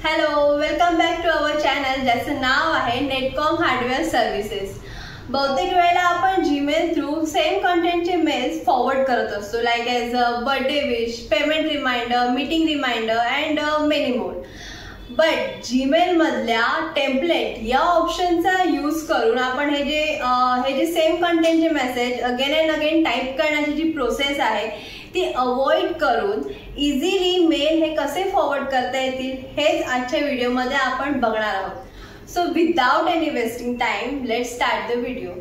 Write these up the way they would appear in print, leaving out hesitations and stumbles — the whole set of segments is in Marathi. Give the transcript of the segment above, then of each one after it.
Hello, welcome back to our channel ज्याचं नाव आहे नेटकॉम हार्डवेअर सर्व्हिसेस। बहुतेक वेळेला आपण जीमेल थ्रू सेम कंटेंटचे मेल्स फॉरवर्ड करत असतो, like as a birthday wish, payment reminder, meeting reminder and many more. But Gmail मधल्या टेम्पलेट या ऑप्शनचा यूज करून आपण हे जे सेम कंटेंटचे message again and again type करण्याची जी प्रोसेस आहे ती अवॉइड करून इझिली मेल हे कसे फॉरवर्ड करता येतील हेच आजच्या व्हिडिओमध्ये आपण बघणार आहोत। So without any wasting time let's start the video.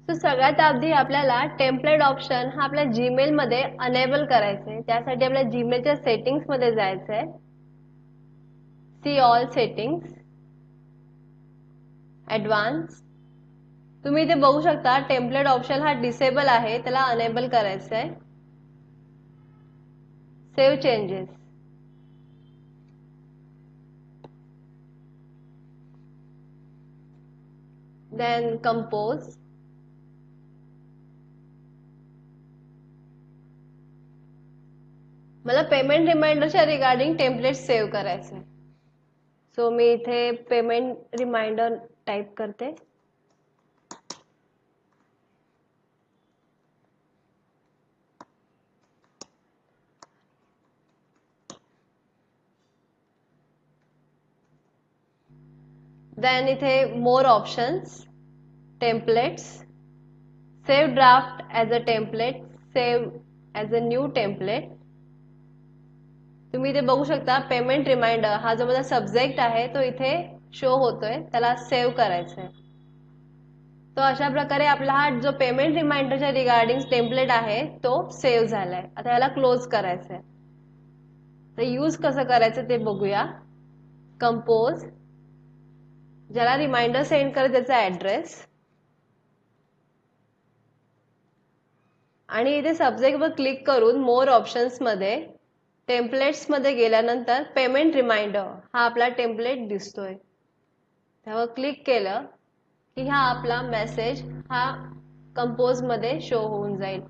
So सगळ्यात आधी आपल्याला टेम्पलेट ऑप्शन हा आपल्या जीमेल मध्ये अनेबल करायचं आहे। त्यासाठी आपल्या जीमेलच्या सेटिंग्स मध्ये जायचं आहे। See all settings, advance. तुम्ही इथे बघू शकता टेम्पलेट ऑप्शन हा डिसेबल आहे, त्याला अनेबल करायचं आहे। सेव्ह चेंजेस, देन कंपोज, मला पेमेंट रिमाइंडरच्या रिगार्डिंग टेम्पलेट सेव्ह करायचं आहे। सो मी इथे पेमेंट रिमाइंडर टाइप करते। देन इथे more options, templates, save draft as a template, save as a new template. तुम्ही इथे बघू शकता पेमेंट रिमाइंडर हा जो माझा सब्जेक्ट आहे तो इथे शो होतोय, त्याला सेव्ह करायचं आहे। तो अशा प्रकारे आपला हा जो पेमेंट रिमाइंडरच्या रिगार्डिंग टेम्पलेट आहे तो सेव्ह झालाय। आता याला क्लोज करायचं आहे। तर यूज कसं करायचं ते बघूया। कंपोज, ज्याला रिमाइंडर सेंड करेल त्याचा ॲड्रेस, आणि इथे सब्जेक्ट वर क्लिक करून मोर ऑप्शन्स मध्ये टेम्पलेट्स मध्ये गेल्यानंतर पेमेंट रिमाइंडर हा आपला टेम्पलेट दिसतोय। त्यावर क्लिक केलं की हा आपला मेसेज हा कंपोज मध्ये शो होऊन जाईल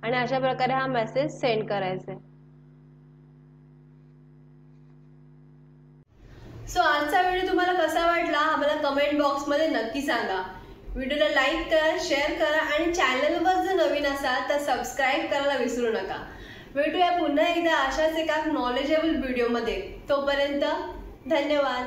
आणि अशा प्रकारे हा मेसेज सेंड करायचा आहे। सो आजचा व्हिडिओ तुम्हाला कसा वाटला आम्हाला कमेंट बॉक्स मध्ये नक्की सांगा। व्हिडिओला लाईक करा, शेअर करा आणि चॅनलवर जर नवीन असाल तर सबस्क्राईब करायला विसरू नका। भेटूया पुन्हा एकदा अशाच एका नॉलेजेबल व्हिडिओमध्ये। तोपर्यंत धन्यवाद।